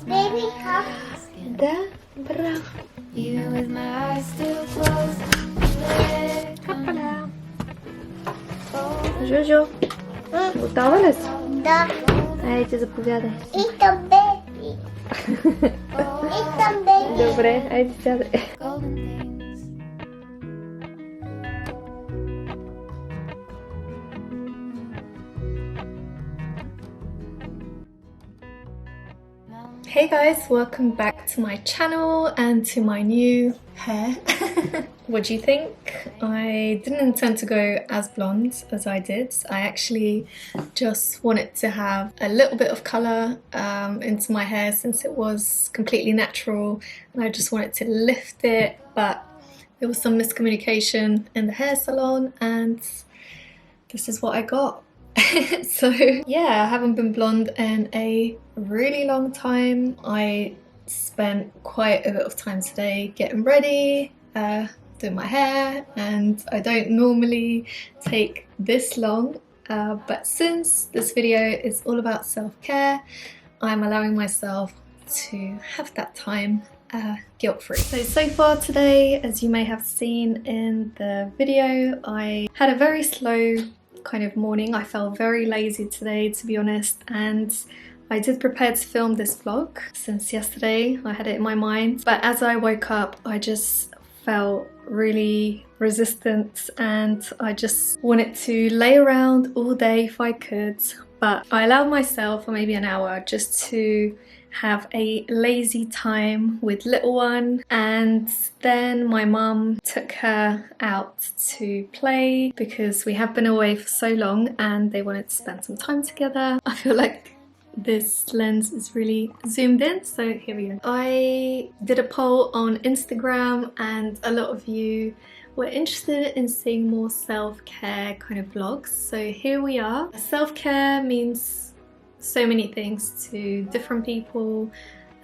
baby cup. Добро. Хапаля. Жужу, готова ли си? Да. Айде, заповядай. Это baby. Это baby. Добре, айде сядай. Hey guys, welcome back to my channel and to my new hair. What do you think? I didn't intend to go as blonde as I did. I actually just wanted to have a little bit of colour into my hair since it was completely natural, and I just wanted to lift it, but there was some miscommunication in the hair salon and this is what I got. So yeah, I haven't been blonde in a really long time. I spent quite a bit of time today getting ready, doing my hair, and I don't normally take this long, but since this video is all about self-care, I'm allowing myself to have that time guilt-free. So far today, as you may have seen in the video, I had a very slow kind of morning. I felt very lazy today, to be honest, and I did prepare to film this vlog since yesterday. I had it in my mind, but as I woke up I just felt really resistant and I just wanted to lay around all day if I could, but I allowed myself for maybe an hour just to have a lazy time with little one, and then my mum took her out to play because we have been away for so long and they wanted to spend some time together. I feel like this lens is really zoomed in, so here we go. I did a poll on Instagram and a lot of you were interested in seeing more self-care kind of vlogs, so here we are. Self-care means so many things to different people,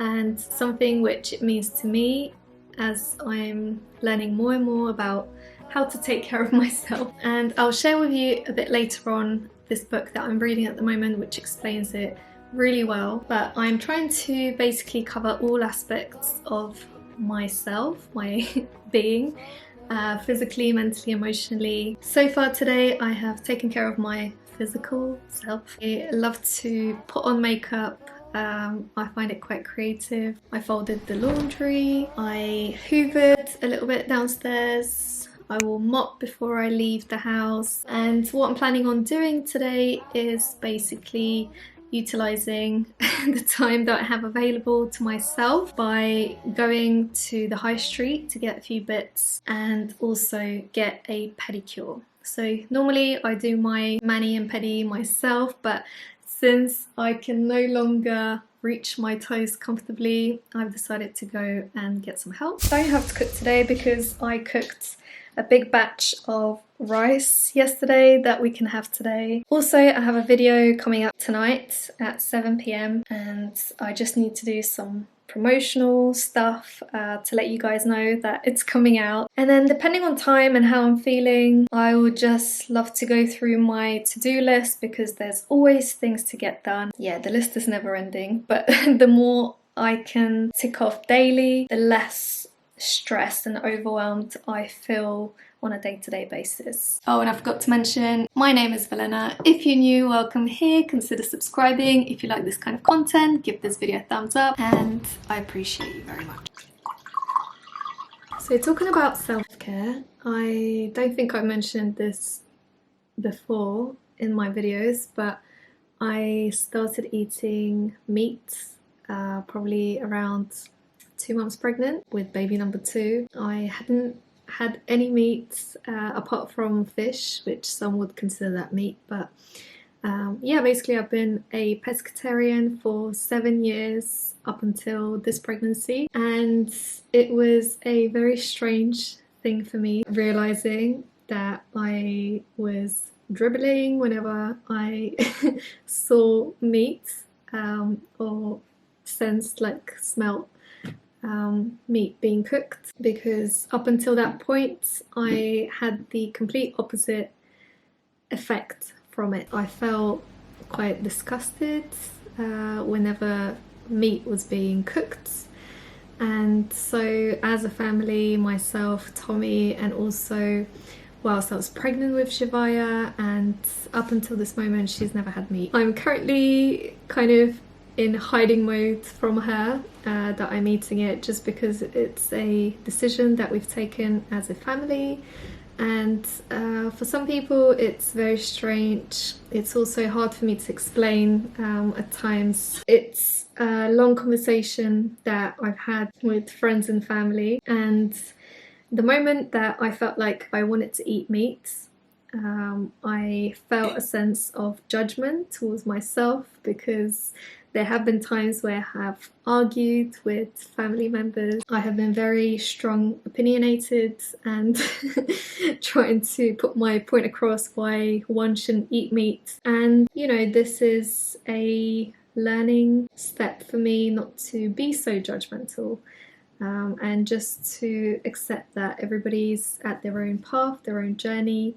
and something which it means to me as I'm learning more and more about how to take care of myself. And I'll share with you a bit later on this book that I'm reading at the moment, which explains it really well. But I'm trying to basically cover all aspects of myself, my being, physically, mentally, emotionally. So far today I have taken care of my physical self. I love to put on makeup. I find it quite creative. I folded the laundry, I hoovered a little bit downstairs, I will mop before I leave the house, and what I'm planning on doing today is basically utilising the time that I have available to myself by going to the high street to get a few bits and also get a pedicure. So normally I do my mani and pedi myself, but since I can no longer reach my toes comfortably, I've decided to go and get some help. I don't have to cook today because I cooked a big batch of rice yesterday that we can have today. Also, I have a video coming up tonight at 7 PM and I just need to do some promotional stuff to let you guys know that it's coming out, and then depending on time and how I'm feeling, I would just love to go through my to-do list because there's always things to get done. Yeah, the list is never ending, but the more I can tick off daily, the less stressed and overwhelmed I feel on a day-to-day basis. Oh, and I forgot to mention, my name is Valena. If you're new, welcome here. Consider subscribing. If you like this kind of content, give this video a thumbs up and I appreciate you very much. So talking about self-care, I don't think I mentioned this before in my videos, but I started eating meat probably around 2 months pregnant with baby number 2. I hadn't had any meat apart from fish, which some would consider that meat, but yeah, basically I've been a pescatarian for 7 years up until this pregnancy, and it was a very strange thing for me realizing that I was dribbling whenever I saw meat or sensed, like smelt meat being cooked, because up until that point I had the complete opposite effect from it. I felt quite disgusted whenever meat was being cooked. And so as a family, myself, Tommy, and also whilst I was pregnant with Shivaya, and up until this moment she's never had meat. I'm currently kind of in hiding mode from her that I'm eating it, just because it's a decision that we've taken as a family. And for some people it's very strange. It's also hard for me to explain at times. It's a long conversation that I've had with friends and family, and the moment that I felt like I wanted to eat meat, I felt a sense of judgment towards myself, because there have been times where I have argued with family members. I have been very strong, opinionated, and trying to put my point across why one shouldn't eat meat. And you know, this is a learning step for me, not to be so judgmental. And just to accept that everybody's at their own path, their own journey,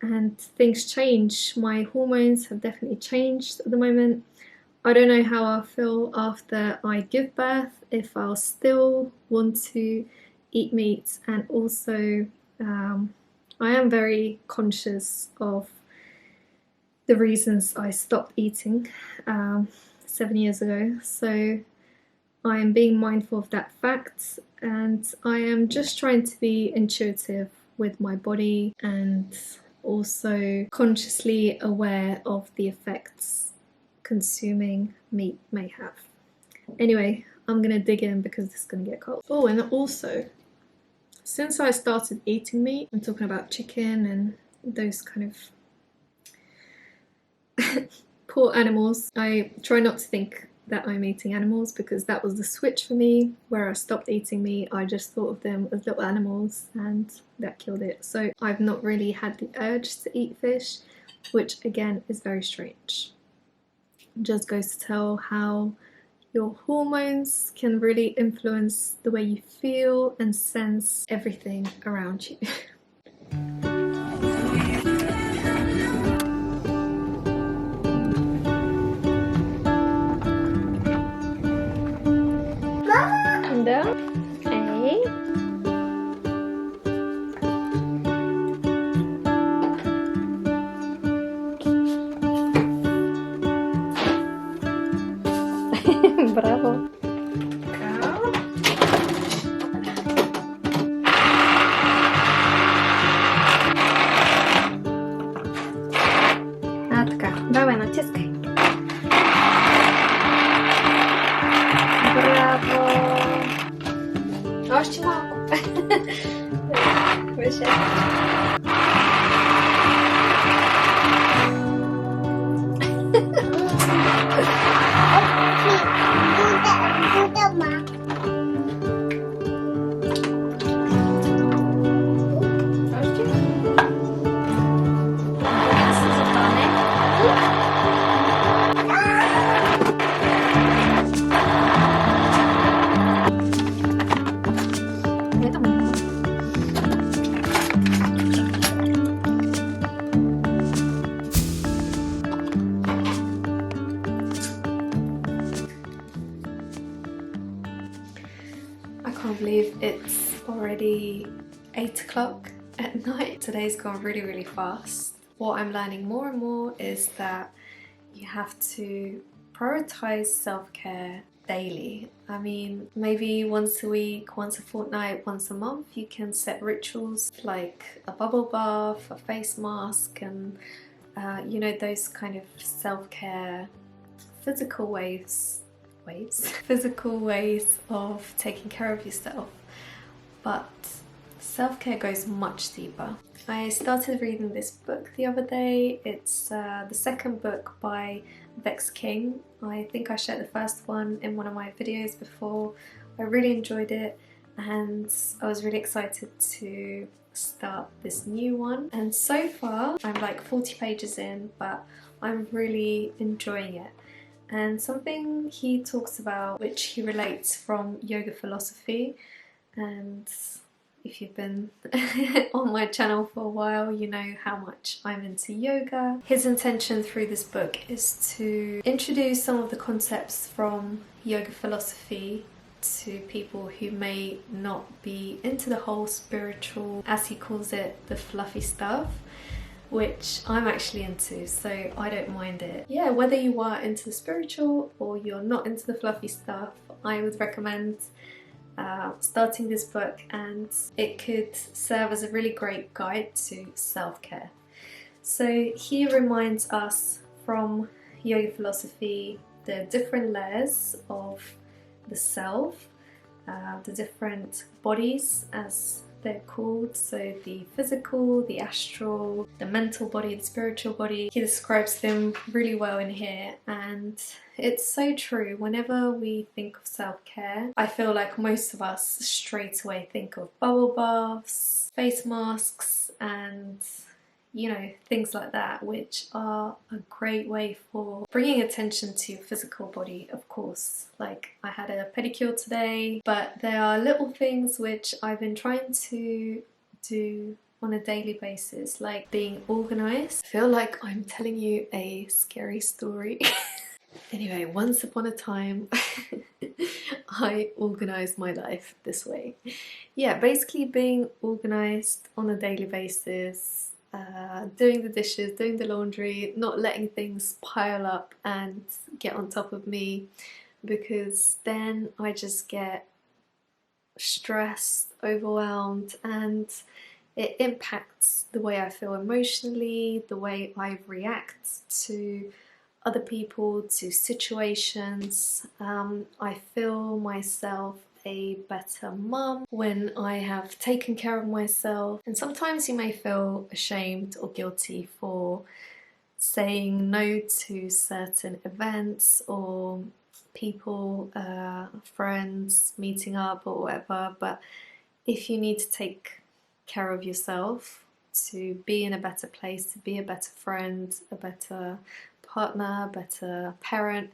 and things change. My hormones have definitely changed at the moment. I don't know how I'll feel after I give birth, if I'll still want to eat meat. And also I am very conscious of the reasons I stopped eating 7 years ago, so I am being mindful of that fact, and I am just trying to be intuitive with my body and also consciously aware of the effects consuming meat may have. Anyway, I'm gonna dig in because it's gonna get cold. Oh, and also, since I started eating meat, I'm talking about chicken and those kind of poor animals, I try not to think that I'm eating animals, because that was the switch for me. Where I stopped eating meat, I just thought of them as little animals, and that killed it. So I've not really had the urge to eat fish, which again is very strange. It just goes to tell how your hormones can really influence the way you feel and sense everything around you. Brawo. Natka, dawaj, naciskaj. Brawo. Ości mało. Wysiadł. I can't believe it's already 8 o'clock at night. Today's gone really, really fast. What I'm learning more and more is that you have to prioritize self-care daily. I mean, maybe once a week, once a fortnight, once a month, you can set rituals like a bubble bath, a face mask, and you know, those kind of self-care physical ways of taking care of yourself. But self-care goes much deeper. I started reading this book the other day. It's the second book by Vex King. I think I shared the first one in one of my videos before. I really enjoyed it, and I was really excited to start this new one. And so far I'm like 40 pages in, but I'm really enjoying it. And something he talks about, which he relates from yoga philosophy, and if you've been on my channel for a while, you know how much I'm into yoga. His intention through this book is to introduce some of the concepts from yoga philosophy to people who may not be into the whole spiritual, as he calls it, the fluffy stuff, which I'm actually into, so I don't mind it. Yeah, whether you are into the spiritual or you're not into the fluffy stuff, I would recommend starting this book, and it could serve as a really great guide to self-care. So he reminds us from yoga philosophy the different layers of the self, the different bodies as they're called, so the physical, the astral, the mental body, the spiritual body. He describes them really well in here, and it's so true. Whenever we think of self-care, I feel like most of us straight away think of bubble baths, face masks, and you know, things like that, which are a great way for bringing attention to your physical body, of course. Like, I had a pedicure today, but there are little things which I've been trying to do on a daily basis, like being organised. I feel like I'm telling you a scary story. Anyway, once upon a time, I organised my life this way. Yeah, basically being organised on a daily basis, doing the dishes, doing the laundry, not letting things pile up and get on top of me, because then I just get stressed, overwhelmed, and it impacts the way I feel emotionally, the way I react to other people, to situations. I feel myself a better mum when I have taken care of myself. And sometimes you may feel ashamed or guilty for saying no to certain events or people, friends meeting up or whatever, but if you need to take care of yourself to be in a better place, to be a better friend, a better partner, a better parent,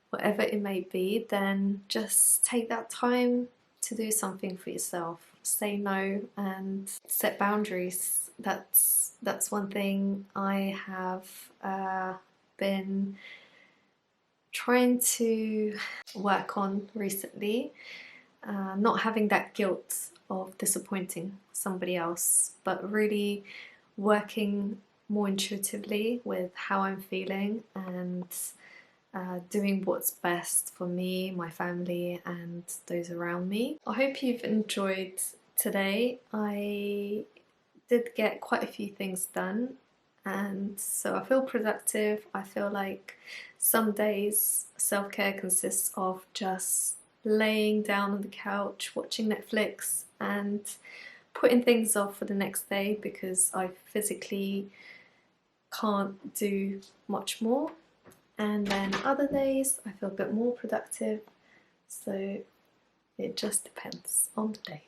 whatever it may be, then just take that time to do something for yourself. Say no and set boundaries. That's one thing I have been trying to work on recently. Not having that guilt of disappointing somebody else, but really working more intuitively with how I'm feeling and doing what's best for me, my family, and those around me. I hope you've enjoyed today. I did get quite a few things done, and so I feel productive. I feel like some days self-care consists of just laying down on the couch, watching Netflix, and putting things off for the next day because I physically can't do much more. And then other days I feel a bit more productive, so it just depends on the day.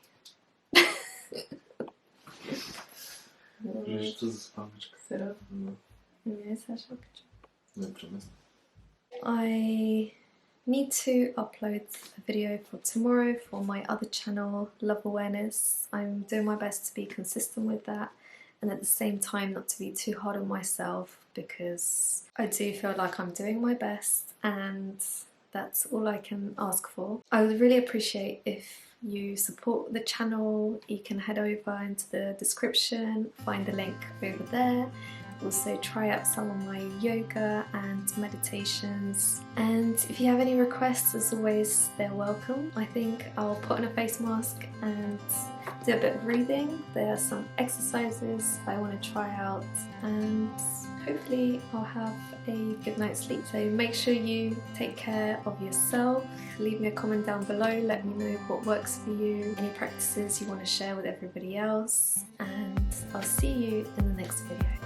I need to upload a video for tomorrow for my other channel, Lovawareness. I'm doing my best to be consistent with that, and at the same time not to be too hard on myself, because I do feel like I'm doing my best and that's all I can ask for. I would really appreciate if you support the channel. You can head over into the description, find the link over there. Also try out some of my yoga and meditations, and if you have any requests, as always, they're welcome. I think I'll put on a face mask and do a bit of breathing. There are some exercises I want to try out, and hopefully I'll have a good night's sleep. So make sure you take care of yourself. Leave me a comment down below, let me know what works for you, any practices you want to share with everybody else, and I'll see you in the next video.